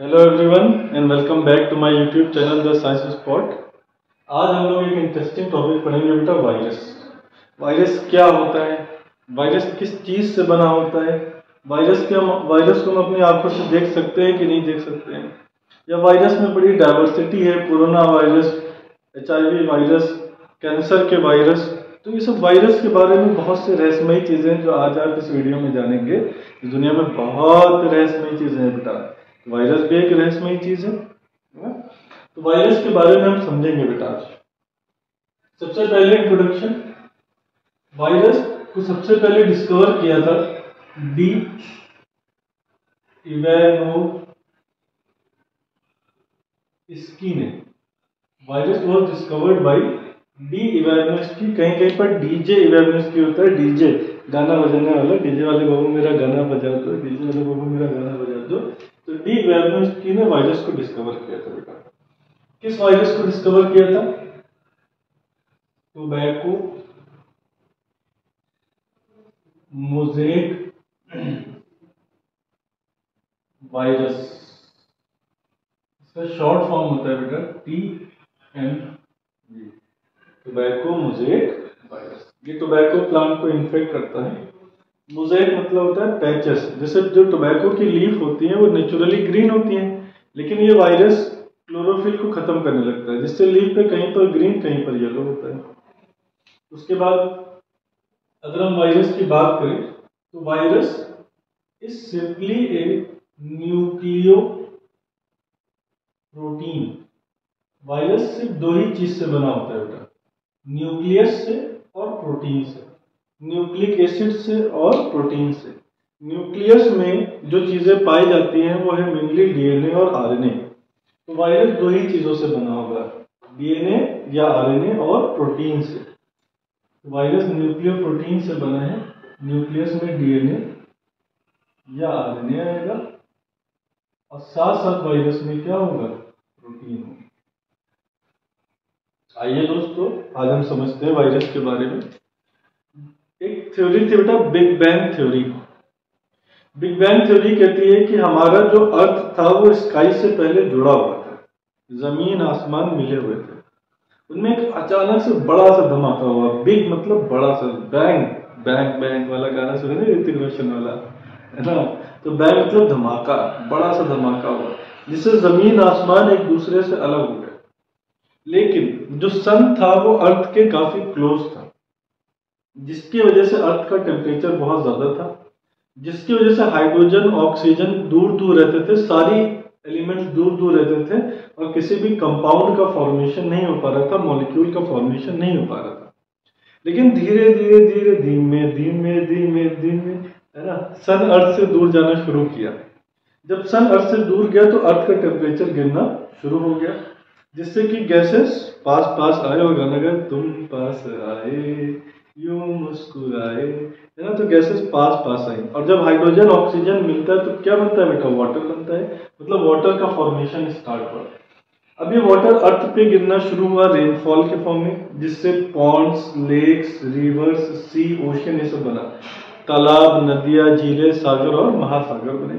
Hello everyone and welcome back to my YouTube channel the science spot. आज हम लोग एक इंटरेस्टिंग टॉपिक पढ़ेंगे बेटा, वायरस। वायरस क्या होता है, वायरस किस चीज़ से बना होता है, वायरस को हम अपनी आंखों से देख सकते हैं कि नहीं देख सकते हैं, या वायरस में बड़ी डाइवर्सिटी है, corona virus, HIV virus, cancer के वायरस। तो ये सब वायरस के बारे में बहुत से रहस्यमयी चीज़ें जो आज आप इस वीडियो में जानेंगे। इस दुनिया में बहुत रहस्यमयी चीज़ें हैं बेटा, वायरस भी एक रहस्यमयी चीज है ना? तो वायरस के बारे में हम समझेंगे बेटा आज। सबसे पहले इंट्रोडक्शन, वायरस को सबसे पहले डिस्कवर किया था डी इवानोव्स्की ने। Virus was discovered by D Ivanovsky. कहीं कहीं पर डीजे इवानोव्स्की होता है, डीजे गाना बजाने वाला, डीजे वाले बाबू मेरा गाना बजा दो, डीजे वाले बाबू मेरा गाना बजा दो। तो डी इवानोव्स्की ने वायरस को डिस्कवर किया था बेटा। किस वायरस को डिस्कवर किया था? टोबैको मोज़ेक वायरस, इसका शॉर्ट फॉर्म होता है बेटा TMV, टोबैको मोज़ेक वायरस। ये टोबैको प्लांट को इन्फेक्ट करता है। मोज़ेक मतलब होता है पैचेस। जैसे जो टोबैको की लीफ होती है वो नेचुरली ग्रीन होती है, लेकिन ये वायरस क्लोरोफिल को खत्म करने लगता है, जिससे लीफ पे कहीं पर ग्रीन कहीं पर येलो होता है। उसके बाद अगर हम वायरस की बात करें तो virus is simply A nucleo protein. Virus सिर्फ दो ही चीज से बना होता है बेटा, न्यूक्लियस से और प्रोटीन से, न्यूक्लिक एसिड से और प्रोटीन से। न्यूक्लियस में जो चीजें पाई जाती हैं वो है मेनली DNA और RNA। तो वायरस दो ही चीजों से बना होगा, DNA या RNA और प्रोटीन से। वायरस न्यूक्लियो प्रोटीन से बना है, न्यूक्लियस में DNA या RNA आएगा और साथ साथ वायरस में क्या होगा, प्रोटीन होगा। आइए दोस्तों, आज हम समझते हैं वायरस के बारे में। एक थ्योरी थी बेटा, big bang theory. Big bang theory कहती है कि हमारा जो अर्थ था वो स्काई से पहले जुड़ा हुआ था, जमीन आसमान मिले हुए थे। उनमें एक अचानक से बड़ा सा धमाका हुआ। बिग मतलब बड़ा सा, बैंग बैंग बैंग वाला गाना सुने ना, ऋतिक रोशन वाला, है ना? तो बैंग मतलब धमाका, बड़ा सा धमाका हुआ, जिससे जमीन आसमान एक दूसरे से अलग हो गए। लेकिन जो सन था वो अर्थ के काफी क्लोज था, जिसकी वजह से अर्थ का टेम्परेचर बहुत ज्यादा था, जिसकी वजह से हाइड्रोजन ऑक्सीजन दूर दूर रहते थे, सारी एलिमेंट्स दूर दूर रहते थे, और किसी भी कंपाउंड का फॉर्मेशन नहीं हो पा रहा था, मॉलिक्यूल का फॉर्मेशन नहीं हो पा रहा था। लेकिन धीरे धीरे धीरे धीमे धीमे धीमे धीमे, है ना, सन अर्थ से दूर जाना शुरू किया। जब सन अर्थ से दूर गया तो अर्थ का टेम्परेचर गिरना शुरू हो गया, जिससे कि गैसेस पास पास आए, और गाना गाए तुम पास आए यूं मुस्कुराए, है ना? तो गैसेस पास पास आई, और जब हाइड्रोजन ऑक्सीजन मिलता है तो क्या बनता है बेटा, वाटर बनता है। मतलब वाटर का फॉर्मेशन स्टार्ट हुआ। अब ये वाटर अर्थ पे गिरना शुरू हुआ रेनफॉल के फॉर्म में, जिससे पॉन्ड्स, लेक्स, रिवर्स, सी, ओशियन, ये सब बना। तालाब, नदियां, झीलें, सागर और महासागर बने।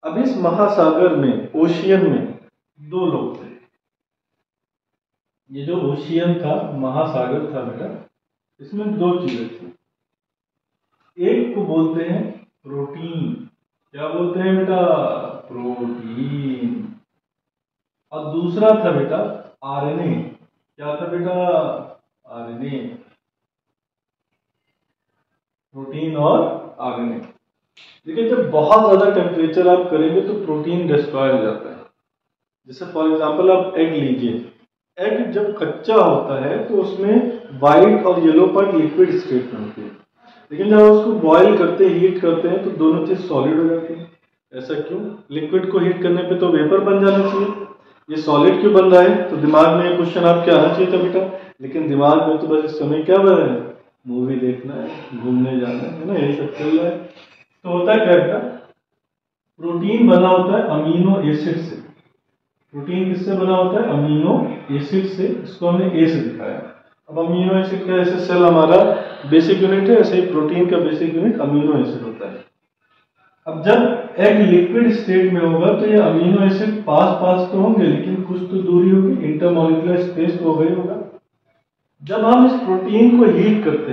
अब इस महासागर में, ओशियन में, दो लोग थे। ये जो ओशियन था, महासागर था बेटा, इसमें दो चीजें थी। एक को बोलते हैं प्रोटीन। क्या बोलते हैं बेटा, प्रोटीन। और दूसरा था बेटा RNA। क्या था बेटा, RNA। प्रोटीन और RNA। देखिए, जब बहुत ज्यादा टेम्परेचर आप करेंगे तो प्रोटीन डिस्ट्रॉय हो जाता है। जैसे फॉर एग्जांपल आप एग लीजिए। एग जब कच्चा होता है तो उसमें व्हाइट और येलो पार्ट लिक्विड स्टेट में होती है, लेकिन जब उसको बॉईल करते, हीट करते हैं तो दोनों चीज सॉलिड हो जाती है। ऐसा क्यों? लिक्विड को हीट करने पे तो वेपर बन जाना चाहिए, ये सॉलिड क्यों बन रहा है? तो दिमाग में क्वेश्चन आपके आना चाहिए था बेटा, लेकिन दिमाग में तो बस इस समय क्या बन रहा है, मूवी देखना है, घूमने जाना है ना, यही सब चल रहा है। तो होता क्या बेटा, प्रोटीन बना होता है अमीनो एसिड से। प्रोटीन किससे बना होता है, अमीनो एसिड से। इसको हमने ए से दिखाया। अब अमीनो एसिड का, जैसे सेल हमारा बेसिक यूनिट है, ऐसे ही प्रोटीन का बेसिक यूनिट अमीनो एसिड होता है। अब जब एग लिक्विड स्टेट में होगा तो ये अमीनो एसिड पास पास तो होंगे, लेकिन कुछ तो दूरी होगी, इंटरमॉलिक्यूलर स्पेस तो हो गई होगा। जब हम इस प्रोटीन को हीट करते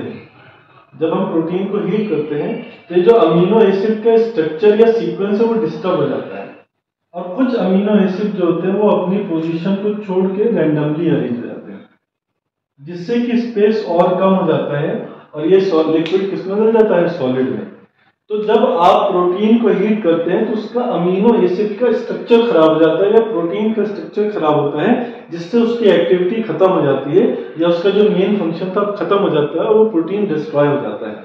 हैं, तो जो अमीनो एसिड का स्ट्रक्चर या सीक्वेंस है वो डिस्टर्ब हो जाता है, और कुछ अमीनो एसिड जो होते हैं वो अपनी पोजीशन को छोड़ के रैंडमली अरेंज हो जाते हैं, जिससे कि स्पेस और कम हो जाता है, और ये लिक्विड किसमें बदल जाता है, सॉलिड में। तो जब आप प्रोटीन को हीट करते हैं तो उसका अमीनो एसिड का स्ट्रक्चर खराब हो जाता है, या प्रोटीन का स्ट्रक्चर खराब होता है, जिससे उसकी एक्टिविटी खत्म हो जाती है, या उसका जो मेन फंक्शन था खत्म हो जाता है, वो प्रोटीन डिस्ट्रॉय हो जाता है।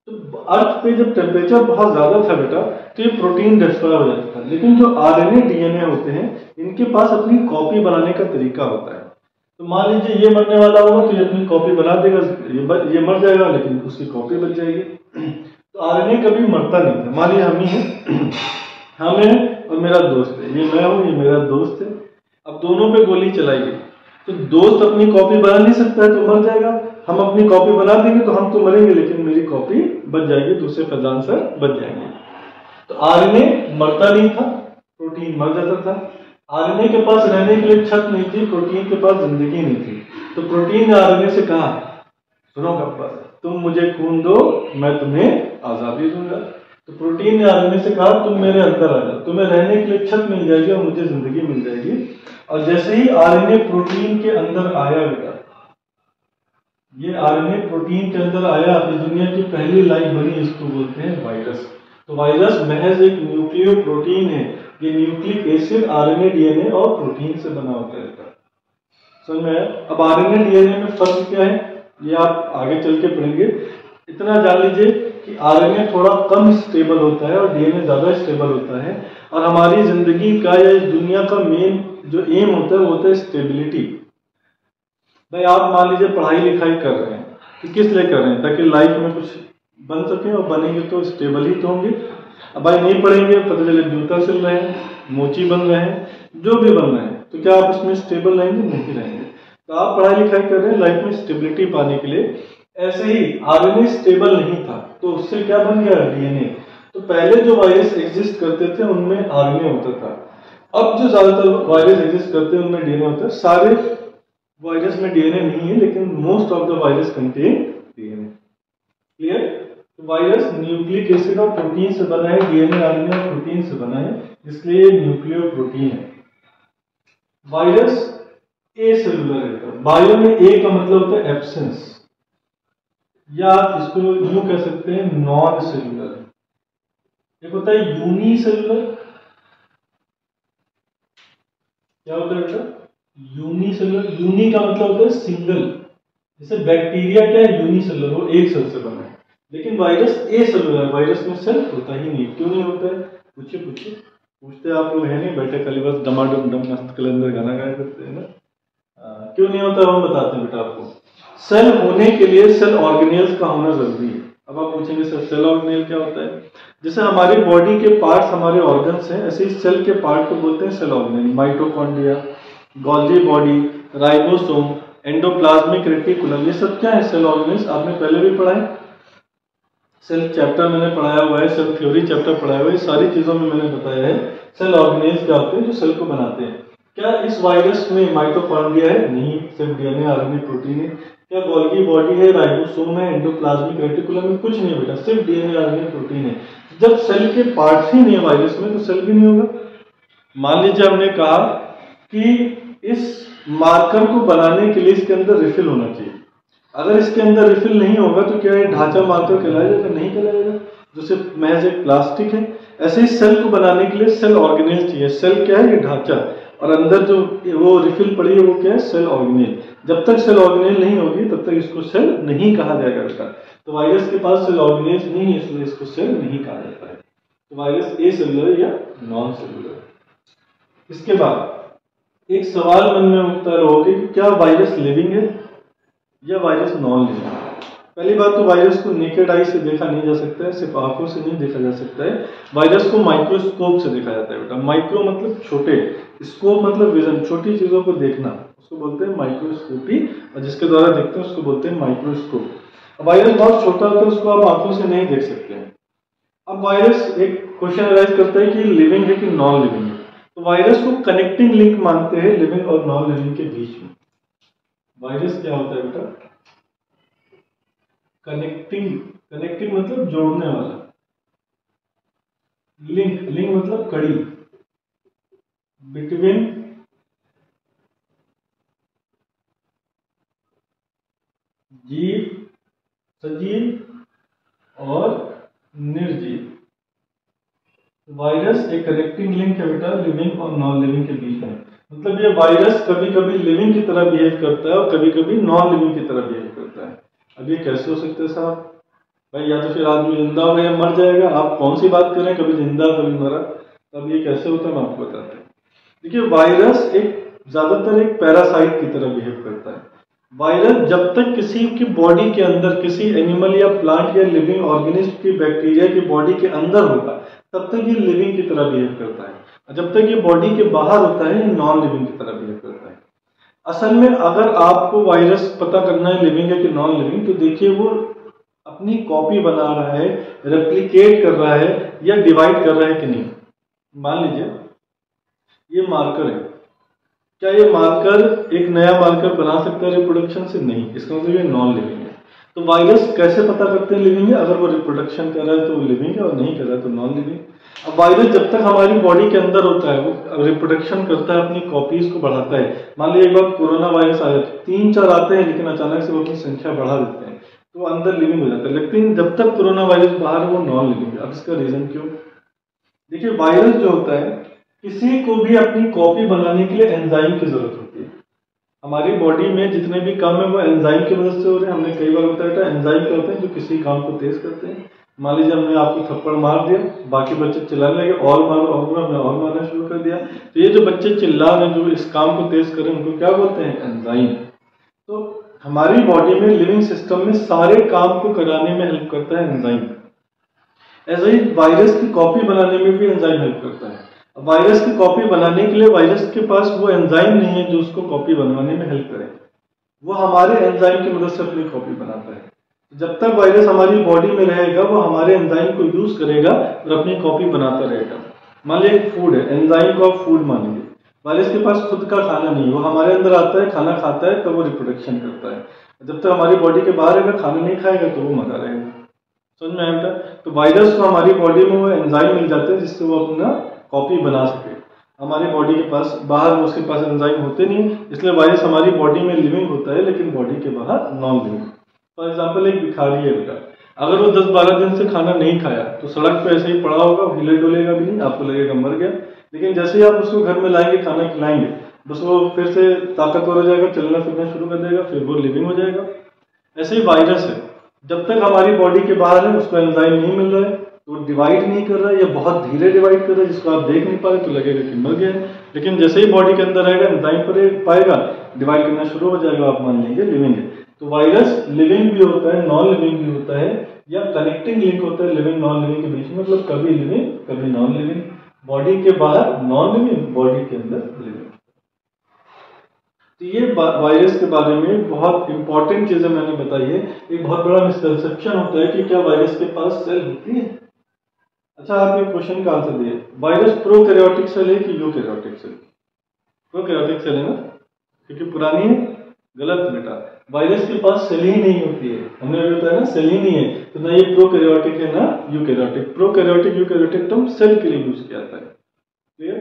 तो अर्थ पे जब टेम्परेचर बहुत ज्यादा था बेटा, तो ये प्रोटीन डिस्ट्रॉय हो जाता था। लेकिन जो आरएनए डीएनए होते हैं, इनके पास अपनी कॉपी बनाने का तरीका होता है। तो मान लीजिए ये मरने वाला होगा तो ये अपनी कॉपी बना देगा, ये मर जाएगा लेकिन उसकी कॉपी बच जाएगी। तो आरएनए कभी मरता नहीं था। मान लीजिए हम ही हैं, हम हैं और मेरा दोस्त है, ये मैं हूं, ये मेरा दोस्त है। अब दोनों पे गोली चलाई गई, तो दोस्त अपनी कॉपी बना नहीं सकता है तो मर जाएगा, हम अपनी कॉपी बना देंगे तो हम तो मरेंगे, लेकिन मेरी कॉपी बच जाएगी, दूसरे फैजान सर बच जाएंगे। तो आरएनए मरता नहीं था, प्रोटीन मर जाता था। आरएनए के पास रहने के लिए छत नहीं थी, प्रोटीन के पास जिंदगी नहीं थी। तो प्रोटीन ने आरएनए से कहा, सुनो गब्बर, तुम मुझे खून दो, मैं तुम्हें आजादी दूंगा। तो प्रोटीन ने आरएनए से कहा, तुम मेरे अंदर आ जाओ, तुम्हें रहने के लिए छत मिल जाएगी और मुझे जिंदगी मिल जाएगी। और जैसे ही आरएनए प्रोटीन के अंदर आया बेटा, ये आरएनए प्रोटीन के अंदर आया, इस दुनिया की पहली लाइफ बनी, इसको बोलते हैं वायरस। तो वायरस महज एक न्यूक्लियो प्रोटीन है। ये न्यूक्लिक एसिड आरएनए डीएनए और प्रोटीन से बना होता है। समझ में आया? अब आरएनए डीएनए में फर्क क्या है ये आप आगे चल के पढ़ेंगे। इतना जान लीजिए कि आरएनए थोड़ा कम स्टेबल होता है और डीएनए ज्यादा स्टेबल होता है। और हमारी जिंदगी का या इस दुनिया का मेन जो एम होता है वो होता है स्टेबिलिटी। भाई आप मान लीजिए पढ़ाई लिखाई कर रहे हैं, तो किस लिए कर रहे हैं? ताकि लाइफ में कुछ बन सके, और बनेंगे तो स्टेबल ही तो होंगे। अब भाई नहीं पढ़ेंगे, पता चले जूता सिल रहे हैं, मोची बन रहे हैं, जो भी बन रहे हैं, तो क्या आप उसमें स्टेबल रहेंगे? नहीं रहेंगे। तो आप पढ़ाई लिखाई कर रहे हैं लाइफ में स्टेबिलिटी पाने के लिए। ऐसे ही आरएनए स्टेबल नहीं था, तो उससे क्या बन गया? डीएनए। तो पहले जो वायरस एग्जिस्ट करते थे उनमें आरएनए होता था। अब जो ज्यादातर वायरस एग्जिस्ट करते हैं उनमें डीएनए होता है। सारे वायरस में डीएनए नहीं है, लेकिन most of the virus contain DNA. Clear? Virus nucleic acid और प्रोटीन से बना है, डीएनए आरएनए और प्रोटीन से बना है, इसलिए न्यूक्लियो प्रोटीन है। वायरस ए सेलुलर है। बायो में ए का मतलब होता है एब्सेंस, या आप इसको यूं कह सकते हैं नॉन सेलुलर। एक होता है यूनिसेलुलर। क्या होता है बेटा? यूनिसेलुलर। यूनि का मतलब होता है सिंगल। जैसे बैक्टीरिया क्या है? यूनिसेलुलर, वो एक सेल से बना है। लेकिन वायरस ए सेलुलर, वायरस में सेल होता ही नहीं। क्यों नहीं होता है? पूछिए पूछिए। पूछते आप लोग है नहीं बैठे, खाली बस डमाडम डम मस्त कलंदर गाना गाया करते हैं ना। क्यों नहीं होता हम बताते हैं बेटा आपको। सेल होने के लिए सेल ऑर्गेनेल्स का होना जरूरी है। अब आप पूछेंगे सर सेल ऑर्गेनेल क्या होता है? जैसे हमारी बॉडी के पार्ट्स हमारे ऑर्गन्स हैं, ऐसे ही सेल के पार्ट को बोलते हैं cell organelle. Mitochondria, Golgi body, ribosome, endoplasmic reticulum, ये सब क्या है? Cell organelles. आपने पहले भी पढ़ा है, सेल चैप्टर मैंने पढ़ाया हुआ है, सेल थ्योरी चैप्टर पढ़ाया हुआ है, सारी चीजों में मैंने बताया है सेल ऑर्गेनेल्स क्या होते हैं जो सेल को बनाते हैं। क्या इस वायरस में माइटोकॉन्ड्रिया है? नहीं, सिर्फ डीएनए आरएनए प्रोटीन है। क्या गोल्गी बॉडी है, राइबोसोम है, एंडोप्लाज्मिक रेटिकुलम है? कुछ नहीं बेटा, सिर्फ डीएनए आरएनए प्रोटीन है। जब सेल के पार्ट्स ही नहीं है वायरस में, तो सेल भी नहीं होगा। मान लीजिए हमने कहा कि इस मार्कर को बनाने के लिए इसके अंदर रिफिल होना चाहिए। अगर इसके अंदर रिफिल नहीं होगा तो क्या ये ढांचा मार्कर कहलाएगा? नहीं कहलाएगा, जो सिर्फ महज एक प्लास्टिक है। ऐसे ही सेल को बनाने के लिए सेल ऑर्गेनेल चाहिए। सेल क्या है? ये ढांचा, और अंदर जो वो रिफिल पड़ी है वो क्या है? Cell organelle. जब तक सेल ऑर्गेनेल नहीं होगी तब तक इसको सेल नहीं कहा जाएगा बेटा। तो वायरस के पास सेल ऑर्गेनेल्स नहीं है, इसलिए इसको सेल नहीं कहा जाता है। तो वायरस ए सेलुलर या नॉन सेलुलर। इसके बाद एक सवाल मन में उठता रहोगे कि क्या वायरस लिविंग है या वायरस नॉन लिविंग है? पहली बात तो वायरस को नेकेड आई से देखा नहीं जा सकता है, सिर्फ आंखों से नहीं देखा जा सकता है। वायरस को माइक्रोस्कोप से देखा जाता है बेटा। माइक्रो मतलब छोटे, स्कोप मतलब विजन, छोटी चीजों को देखना, उसको बोलते हैं माइक्रोस्कोपी, और जिसके द्वारा देखते हैं उसको बोलते हैं माइक्रोस्कोप। वायरस बहुत छोटा होता है, उसको आप आंखों से नहीं देख सकते हैं। अब वायरस एक क्वेश्चन अराइज करता है कि लिविंग है कि नॉन लिविंग है। तो वायरस को कनेक्टिंग लिंक मानते हैं लिविंग और नॉन लिविंग के बीच में। वायरस क्या होता है बेटा? कनेक्टिंग, कनेक्टिंग मतलब जोड़ने वाला, लिंक, लिंक मतलब कड़ी, बिटवीन जीव, सजीव और निर्जीव। वायरस एक कनेक्टिंग लिंक है बेटा लिविंग और नॉन लिविंग के बीच में। मतलब ये वायरस कभी कभी लिविंग की तरह बिहेव करता है और कभी कभी नॉन लिविंग की तरह बिहेव करता है। अब ये कैसे हो सकता है साहब? भाई या तो फिर आदमी जिंदा हो या मर जाएगा, आप कौन सी बात करें, कभी जिंदा कभी मरा, तब ये कैसे होता है मैं आपको बताता हूँ। देखिए वायरस एक ज्यादातर एक पैरासाइट की तरह बिहेव करता है। वायरस जब तक किसी की बॉडी के अंदर, किसी एनिमल या प्लांट या लिविंग ऑर्गेनिज्म की, बैक्टीरिया की बॉडी के अंदर होगा तब तक ये लिविंग की तरह बिहेव करता है, और जब तक ये बॉडी के बाहर होता है ये नॉन लिविंग की तरह बिहेव करता है। असल में अगर आपको वायरस पता करना है लिविंग है कि नॉन लिविंग, तो देखिए वो अपनी कॉपी बना रहा है, रेप्लिकेट कर रहा है या डिवाइड कर रहा है कि नहीं। मान लीजिए ये मार्कर है, क्या ये मार्कर एक नया मार्कर बना सकता है रिप्रोडक्शन से? नहीं, इसका मतलब ये नॉन लिविंग है। तो वायरस कैसे पता करते हैं लिविंग है? अगर वो रिप्रोडक्शन कर रहा है तो वो लिविंग है, और नहीं कर रहा है तो नॉन लिविंग। अब वायरस जब तक हमारी बॉडी के अंदर होता है वो रिप्रोडक्शन करता है, अपनी कॉपीज को बढ़ाता है। मान लीजिए एक बार कोरोना वायरस आया, 3-4 आते हैं लेकिन अचानक से वो अपनी संख्या बढ़ा देते हैं, तो वो अंदर लिविंग हो जाता है। लेकिन जब तक कोरोना वायरस बाहर है वो नॉन लिविंग है। अब इसका रीजन क्यों? देखिए वायरस जो होता है, किसी को भी अपनी कॉपी बनाने के लिए एंजाइम की जरूरत होती है। हमारी बॉडी में जितने भी काम है वो एंजाइम की मदद से हो रहे हैं। हमने कई बार बताया था एंजाइम क्या होते हैं, जो किसी काम को तेज करते हैं। मान लीजिए हमने आपको थप्पड़ मार दिया, बाकी बच्चे चिल्लाने लगे और मारो और मारो, हमने और मारना शुरू कर दिया, तो ये जो बच्चे चिल्ला रहे हैं, जो इस काम को तेज करें, उनको क्या बोलते हैं? एंजाइम। तो हमारी बॉडी में लिविंग सिस्टम में सारे काम को कराने में हेल्प करता है एंजाइम। ऐसे ही वायरस की कॉपी बनाने में भी एंजाइम हेल्प करता है। वायरस की कॉपी बनाने के लिए वायरस के पास वो एंजाइम नहीं है जो उसको कॉपी बनवाने में हेल्प करे, वो हमारे एंजाइम की मदद से अपनी कॉपी बनाता है। जब तक वायरस हमारी बॉडी में रहेगा वो हमारे एंजाइम को यूज करेगा और अपनी कॉपी बनाता रहेगा। मान लीजिए एक फूड है, एंजाइम को आप फूड मानेंगे, वायरस के पास खुद का खाना नहीं है, वो हमारे अंदर आता है, खाना खाता है, तब वो रिप्रोडक्शन करता है। जब तक हमारी बॉडी के बाहर रहेगा, खाना नहीं खाएगा, तो वो मरा रहेगा। समझ में आया? तो वायरस को हमारी बॉडी में वो एंजाइम मिल जाते हैं जिससे वो अपना कॉपी बना सके। हमारी बॉडी के पास बाहर उसके पास एंजाइम होते नहीं, इसलिए वायरस हमारी बॉडी में लिविंग होता है लेकिन बॉडी के बाहर नॉन लिविंग। फॉर एग्जाम्पल एक भिखारी है बेटा, अगर वो 10-12 दिन से खाना नहीं खाया तो सड़क पे ऐसे ही पड़ा होगा, हिले डुलेगा भी नहीं, आपको लगेगा मर गया। लेकिन जैसे ही आप उसको घर में लाएंगे, खाना खिलाएंगे, बस वो फिर से ताकतवर हो जाएगा, चलना फिरना शुरू कर देगा, फिर वो लिविंग हो जाएगा। ऐसे ही वायरस है, जब तक हमारी बॉडी के बाहर है उसको एंजाइम नहीं मिल रहा है, तो डिवाइड नहीं कर रहा है या बहुत धीरे डिवाइड कर रहा है, जिसको आप देख नहीं पा रहे तो लगेगा कि मर गया है। लेकिन जैसे ही बॉडी के अंदर रहेगा, एंजाइम पर पाएगा, डिवाइड करना शुरू हो जाएगा, आप मान लेंगे लिविंग है। तो वायरस लिविंग भी होता है, नॉन लिविंग भी होता है, या कनेक्टिंग लिंक होता है लिविंग नॉन लिविंग के बीच में। मतलब कभी लिविंग कभी नॉन लिविंग, बॉडी के बाहर नॉन लिविंग, बॉडी के अंदर लिविंग। तो ये वायरस के बारे में बहुत इंपॉर्टेंट चीजें मैंने बताई है। एक बहुत बड़ा मिसकंसेप्शन होता है कि क्या वायरस के पास सेल होती है। अच्छा, आप ये क्वेश्चन का आंसर दिए, वायरस प्रोकैरियोटिक सेल है कि यूकैरियोटिक सेल? प्रोकैरियोटिक सेल है ना, क्योंकि पुरानी है। गलत बेटा, वायरस के पास सेल ही नहीं होती है। हमने अभी बताया ना, सेल ही नहीं है, तो ना ये प्रोकैरियोटिक है ना eukaryotic. Prokaryotic eukaryotic term cell के लिए यूज किया जाता है। क्लियर?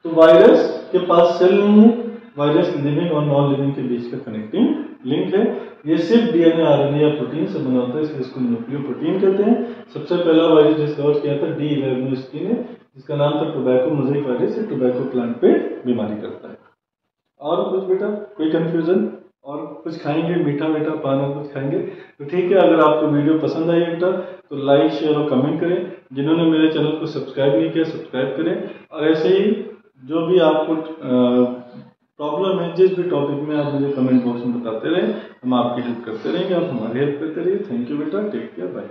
तो वायरस के पास सेल नहीं है, वायरस लिविंग और नॉन लिविंग के बीच का कनेक्टिंग लिंक है। ये सिर्फ डीएनए, आरएनए या प्रोटीन से बना होता है, इसलिए इसको न्यूक्लियोप्रोटीन कहते हैं। सबसे पहला वायरस डिस्कवर किया था डी इवेर्मेक्टिन ने, जिसका नाम था टोबैको मोज़ेक वायरस। ये टोबैको प्लांट पे बीमारी करता है। और कुछ बेटा, कोई कंफ्यूजन? और कुछ खाएंगे, मीठा मीठा पान और कुछ खाएंगे? तो ठीक है, अगर आपको वीडियो पसंद आई बेटा तो लाइक, शेयर और कमेंट करें। जिन्होंने मेरे चैनल को सब्सक्राइब नहीं किया, सब्सक्राइब करें। और ऐसे ही जो भी आपको प्रॉब्लम है, जिस भी टॉपिक में, आप मुझे कमेंट बॉक्स में बताते रहें, हम आपकी हेल्प करते रहेंगे, आप हमारी हेल्प करते रहिए। थैंक यू बेटा, टेक केयर, बाय।